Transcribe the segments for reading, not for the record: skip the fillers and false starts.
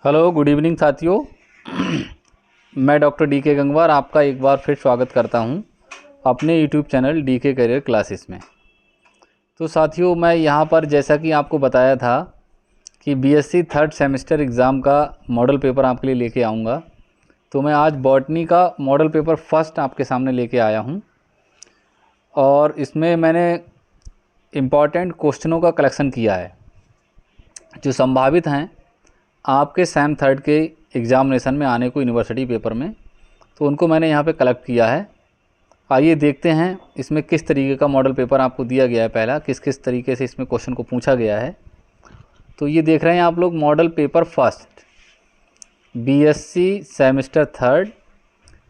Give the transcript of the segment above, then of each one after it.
Hello good evening साथियों। मैं doctor D के गंगवार आपका एक बार फिर स्वागत करता हूं अपने यूट्यूब चैनल डी के करियर क्लासेस में। तो साथियों, मैं यहां पर जैसा कि आपको बताया था कि बीएससी थर्ड सेमेस्टर एग्ज़ाम का मॉडल पेपर आपके लिए लेके आऊंगा। तो मैं आज बॉटनी का मॉडल पेपर फर्स्ट आपके सामने लेके आया हूं और इसमें मैंने इम्पॉर्टेंट क्वेश्चनों का कलेक्शन किया है जो संभावित हैं आपके सेम थर्ड के एग्ज़ामिनेशन में आने को यूनिवर्सिटी पेपर में। तो उनको मैंने यहाँ पे कलेक्ट किया है। आइए देखते हैं इसमें किस तरीके का मॉडल पेपर आपको दिया गया है, पहला किस किस तरीके से इसमें क्वेश्चन को पूछा गया है। तो ये देख रहे हैं आप लोग, model paper first BSc semester third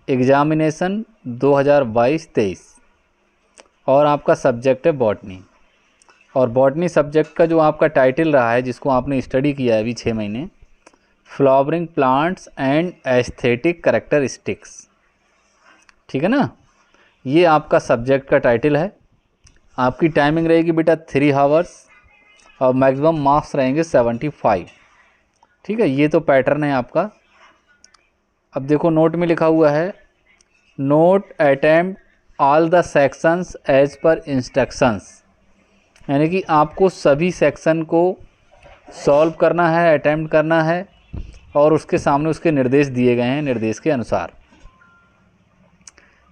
examination 2022-23 और आपका सब्जेक्ट है बॉटनी। और बॉटनी सब्जेक्ट का जो आपका टाइटल रहा है, जिसको आपने स्टडी किया है अभी 6 महीने, flowering plants and aesthetic characteristics. ठीक है ना, ये आपका सब्जेक्ट का टाइटल है। आपकी टाइमिंग रहेगी बेटा 3 आवर्स और मैक्सिमम मार्क्स रहेंगे 75। ठीक है, ये तो पैटर्न है आपका। अब देखो नोट में लिखा हुआ है, note attempt all the sections as per instructions, यानी कि आपको सभी सेक्शन को सॉल्व करना है, अटेम्प्ट करना है और उसके सामने उसके निर्देश दिए गए हैं, निर्देश के अनुसार।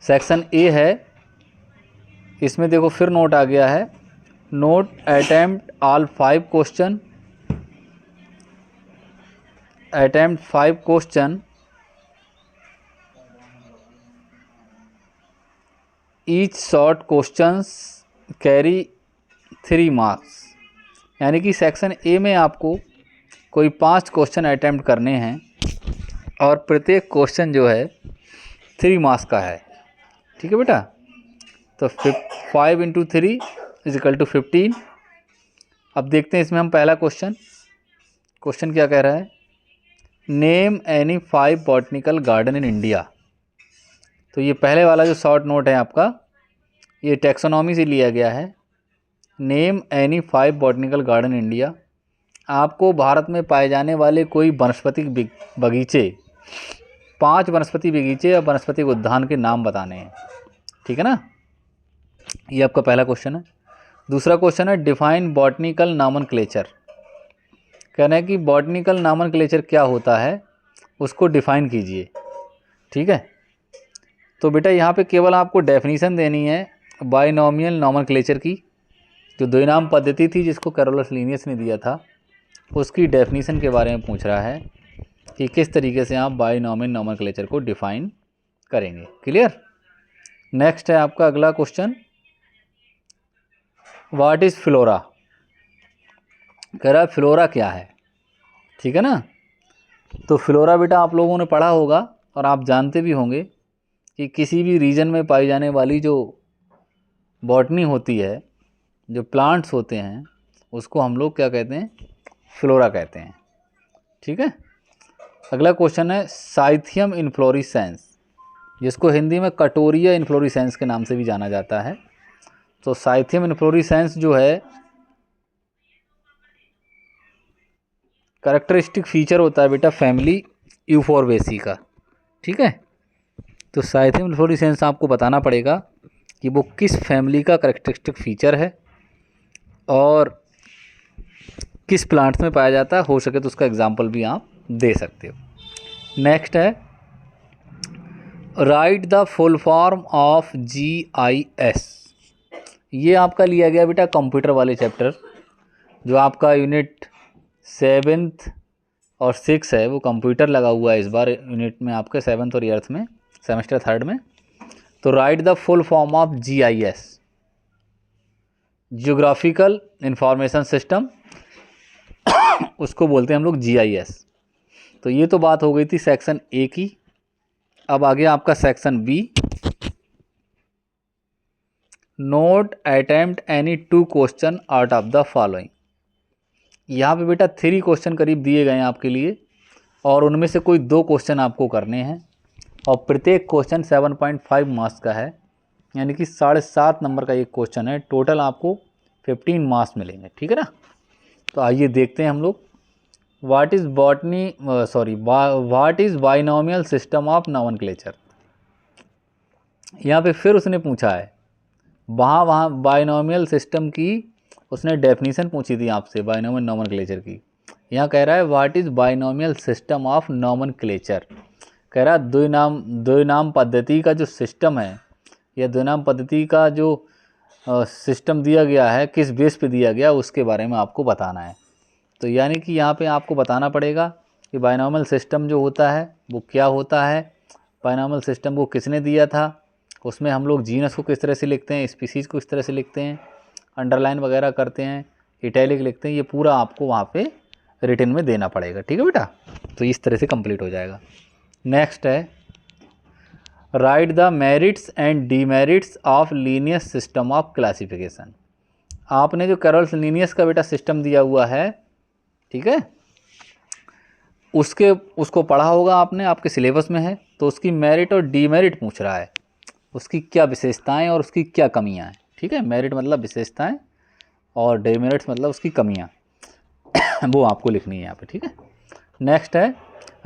सेक्शन ए है, इसमें देखो फिर नोट आ गया है, note attempt all 5 question, attempt 5 question each short questions carry 3 marks. यानी कि सेक्शन ए में आपको कोई 5 क्वेश्चन अटेम्प्ट करने हैं और प्रत्येक क्वेश्चन जो है 3 मार्क्स का है। ठीक है बेटा, तो 5 × 3 = 15। अब देखते हैं इसमें हम पहला क्वेश्चन क्या कह रहा है, name any 5 botanical garden in India. तो ये पहले वाला जो शॉर्ट नोट है आपका, ये टैक्सोनॉमी से लिया गया है। Name any 5 botanical garden India, आपको भारत में पाए जाने वाले कोई वनस्पतिक बगीचे, 5 वनस्पति बगीचे या वनस्पतिक उद्यान के नाम बताने हैं। ठीक है ना, ये आपका पहला क्वेश्चन है। दूसरा क्वेश्चन है, डिफाइन बॉटनिकल नॉमेनक्लेचर। कहना है कि बॉटनिकल नॉमेनक्लेचर क्या होता है, उसको डिफाइन कीजिए। ठीक है, तो बेटा यहाँ पे केवल आपको डेफिनीशन देनी है बाइनोमियल नॉमेनक्लेचर की, जो द्विनाम पद्धति थी जिसको कैरोलस लीनियस ने दिया था, उसकी डेफिनीशन के बारे में पूछ रहा है कि किस तरीके से आप बाइनोमियल नॉमेनक्लेचर को डिफाइन करेंगे। क्लियर। नेक्स्ट है आपका अगला क्वेश्चन, व्हाट इज़ फ्लोरा। कह रहा है फ्लोरा क्या है। ठीक है ना, तो फ्लोरा बेटा आप लोगों ने पढ़ा होगा और आप जानते भी होंगे कि किसी भी रीजन में पाई जाने वाली जो बॉटनी होती है, जो प्लांट्स होते हैं, उसको हम लोग क्या कहते हैं, फ्लोरा कहते हैं। ठीक है। अगला क्वेश्चन है, साइथियम इन्फ्लोरेसेंस, जिसको हिंदी में कटोरिया इन्फ्लोरेसेंस के नाम से भी जाना जाता है। तो साइथियम इन्फ्लोरेसेंस जो है कैरेक्टरिस्टिक फीचर होता है बेटा फैमिली यूफोरबेसी का। ठीक है, तो साइथियम इन्फ्लोरेसेंस आपको बताना पड़ेगा कि वो किस फैमिली का कैरेक्टरिस्टिक फीचर है और किस प्लांट्स में पाया जाता है। हो सके तो उसका एग्जाम्पल भी आप दे सकते हो। नेक्स्ट है, right the full form of GIS। ये आपका लिया गया बेटा कंप्यूटर वाले चैप्टर, जो आपका यूनिट 7th और 6 है, वो कंप्यूटर लगा हुआ है इस बार यूनिट में आपके 7th और 8th में, सेमेस्टर थर्ड में। तो right the full form of GIS, geographical information system, उसको बोलते हैं हम लोग GIS। तो ये तो बात हो गई थी सेक्शन ए की। अब आ गया आपका section B, note attempt any 2 question out of the following. यहाँ पे बेटा 3 क्वेश्चन करीब दिए गए हैं आपके लिए और उनमें से कोई 2 क्वेश्चन आपको करने हैं और प्रत्येक क्वेश्चन 7.5 मार्क्स का है, यानी कि 7.5 नंबर का एक क्वेश्चन है। टोटल आपको 15 मार्क्स मिलेंगे। ठीक है ना, तो आइए देखते हैं हम लोग what is botany sorry what is binomial system of nomenclature. यहाँ पे फिर उसने पूछा है, वहाँ बाइनोमियल सिस्टम की उसने डेफिनीशन पूछी थी आपसे बाइनोमियल नॉमेनक्लेचर की। यहाँ कह रहा है what is binomial system of nomenclature. कह रहा है द्विनाम पद्धति का जो सिस्टम है या द्विनाम पद्धति का जो सिस्टम दिया गया है किस बेस पे दिया गया उसके बारे में आपको बताना है। तो यानी कि यहाँ पे आपको बताना पड़ेगा कि बाइनोमियल सिस्टम जो होता है वो क्या होता है, बाइनोमियल सिस्टम को किसने दिया था, उसमें हम लोग जीनस को किस तरह से लिखते हैं, स्पीसीज़ को किस तरह से लिखते हैं, अंडरलाइन वगैरह करते हैं, इटैलिक लिखते हैं, ये पूरा आपको वहाँ पे रिटन में देना पड़ेगा। ठीक है बेटा, तो इस तरह से कंप्लीट हो जाएगा। नेक्स्ट है right the merits and demerits of Linnaeus system of classification. आपने जो कैरोल्स लीनियस का बेटा सिस्टम दिया हुआ है, ठीक है, उसको पढ़ा होगा आपने, आपके सिलेबस में है। तो उसकी मेरिट और डीमेरिट पूछ रहा है, उसकी क्या विशेषताएं और उसकी क्या कमियां हैं। ठीक है, मेरिट मतलब विशेषताएं और डीमेरिट्स मतलब उसकी कमियां वो आपको लिखनी है यहाँ पे। ठीक है, नेक्स्ट है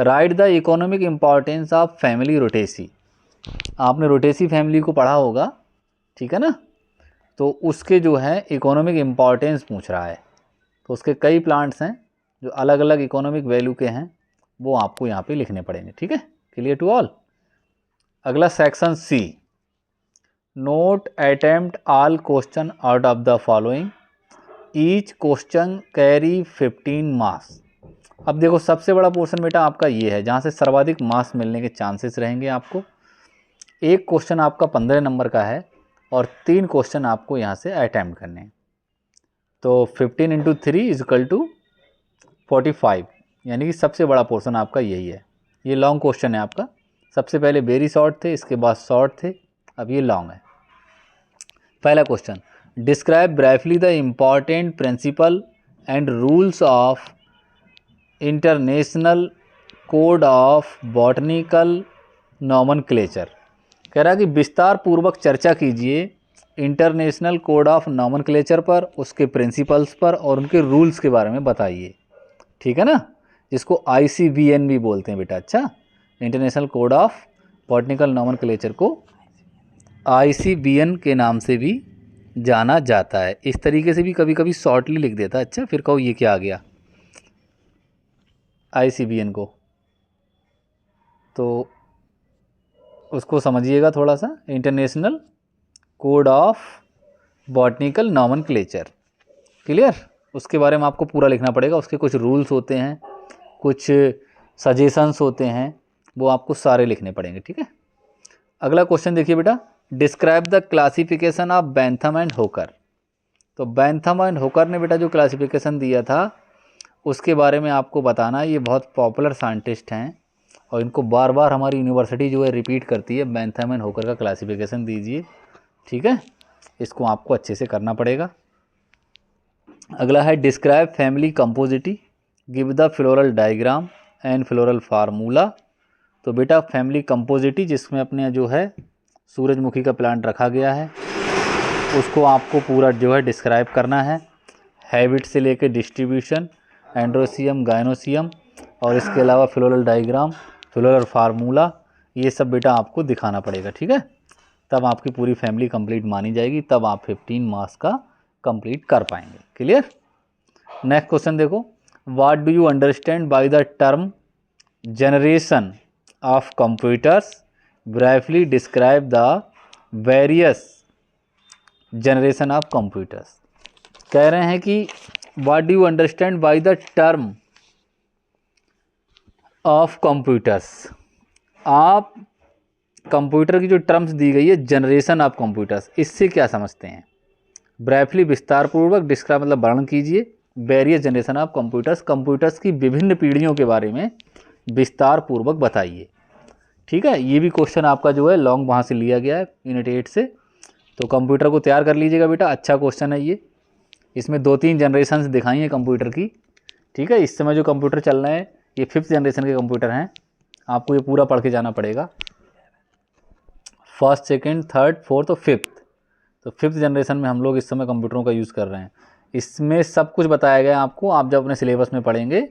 right the economic importance of family रोटेसी। आपने रोटेसी फैमिली को पढ़ा होगा, ठीक है ना, तो उसके जो है इकोनॉमिक इम्पॉर्टेंस पूछ रहा है। तो उसके कई प्लांट्स हैं जो अलग अलग इकोनॉमिक वैल्यू के हैं, वो आपको यहाँ पे लिखने पड़ेंगे। ठीक है, क्लियर टू ऑल। अगला section C, note attempt all question out of the following, each question carry 15 marks. अब देखो सबसे बड़ा पोर्शन बेटा आपका ये है जहाँ से सर्वाधिक मार्क्स मिलने के चांसेस रहेंगे आपको। एक क्वेश्चन आपका 15 नंबर का है और 3 क्वेश्चन आपको यहाँ से अटैम्प्ट करने हैं। तो 15 इंटू 3 इजकल टू 45, यानी कि सबसे बड़ा पोर्शन आपका यही है। ये लॉन्ग क्वेश्चन है आपका, सबसे पहले वेरी शॉर्ट थे, इसके बाद शॉर्ट थे, अब ये लॉन्ग है। पहला question, describe briefly the important principal and rules of international code of botanical nomenclature. कह रहा है कि विस्तार पूर्वक चर्चा कीजिए इंटरनेशनल कोड ऑफ नॉमेनक्लेचर पर, उसके प्रिंसिपल्स पर और उनके रूल्स के बारे में बताइए। ठीक है ना, जिसको ICBN भी बोलते हैं बेटा। अच्छा, international code of botanical nomenclature को ICBN के नाम से भी जाना जाता है। इस तरीके से भी कभी कभी शॉर्टली लिख देता है। अच्छा, फिर कहो ये क्या आ गया ICBN को, तो उसको समझिएगा थोड़ा सा। International code of botanical nomenclature, clear. उसके बारे में आपको पूरा लिखना पड़ेगा, उसके कुछ रूल्स होते हैं, कुछ सजेशंस होते हैं, वो आपको सारे लिखने पड़ेंगे। ठीक है, अगला क्वेश्चन देखिए बेटा, describe the classification of Bentham and होकर। तो बेंथम एंड होकर ने बेटा जो क्लासिफिकेशन दिया था उसके बारे में आपको बताना। ये बहुत पॉपुलर साइंटिस्ट हैं और इनको बार बार हमारी यूनिवर्सिटी जो है रिपीट करती है, बेंथम एंड होकर का क्लासिफिकेशन दीजिए। ठीक है, इसको आपको अच्छे से करना पड़ेगा। अगला है describe family Compositae, give the floral diagram and floral formula. तो बेटा फैमिली कंपोजिटी जिसमें अपने जो है सूरजमुखी का प्लांट रखा गया है उसको आपको पूरा जो है डिस्क्राइब करना है, हैबिट से लेकर डिस्ट्रीब्यूशन, एंड्रोसियम, गायनोसियम, और इसके अलावा फ्लोरल डायग्राम, फ्लोरल फार्मूला, ये सब बेटा आपको दिखाना पड़ेगा। ठीक है, तब आपकी पूरी फैमिली कंप्लीट मानी जाएगी, तब आप 15 मार्क्स का कंप्लीट कर पाएंगे। क्लियर। नेक्स्ट क्वेश्चन देखो, what do you understand by the term generation of computers, briefly describe the various generation of computers. कह रहे हैं कि what do you understand by the term of computers. आप computer की जो टर्म्स दी गई है जनरेशन ऑफ कंप्यूटर्स, इससे क्या समझते हैं। ब्रीफली विस्तार पूर्वक डिस्क्राइब मतलब वर्णन कीजिए various generation of computers, computers की विभिन्न पीढ़ियों के बारे में विस्तार पूर्वक बताइए। ठीक है, ये भी क्वेश्चन आपका जो है लॉन्ग वहाँ से लिया गया है यूनिट 8 से, तो कंप्यूटर को तैयार कर लीजिएगा बेटा, अच्छा क्वेश्चन है ये। इसमें 2-3 जनरेशन दिखाई हैं कंप्यूटर की। ठीक है, इस समय जो कंप्यूटर चल रहे हैं ये 5th जनरेशन के कंप्यूटर हैं, आपको ये पूरा पढ़ के जाना पड़ेगा। 1st, 2nd, 3rd, 4th और 5th, तो 5th जनरेशन में हम लोग इस समय कंप्यूटरों का यूज़ कर रहे हैं। इसमें सब कुछ बताया गया है आपको, आप जब अपने सिलेबस में पढ़ेंगे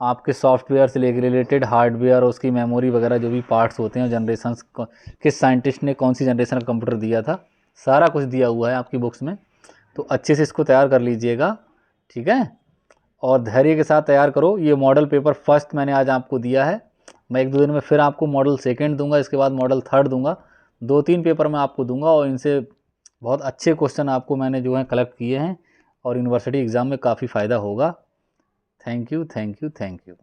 आपके सॉफ्टवेयर से लेकर रिलेटेड हार्डवेयर और उसकी मेमोरी वगैरह जो भी पार्ट्स होते हैं, जनरेशंस किस साइंटिस्ट ने कौन सी जनरेशन का कंप्यूटर दिया था, सारा कुछ दिया हुआ है आपकी बुक्स में। तो अच्छे से इसको तैयार कर लीजिएगा, ठीक है, और धैर्य के साथ तैयार करो। ये मॉडल पेपर फर्स्ट मैंने आज आपको दिया है, मैं 1-2 दिन में फिर आपको मॉडल सेकंड दूंगा, इसके बाद मॉडल थर्ड दूंगा, 2-3 पेपर मैं आपको दूंगा, और इनसे बहुत अच्छे क्वेश्चन आपको मैंने जो है कलेक्ट किए हैं, और यूनिवर्सिटी एग्ज़ाम में काफ़ी फ़ायदा होगा। Thank you, thank you, thank you.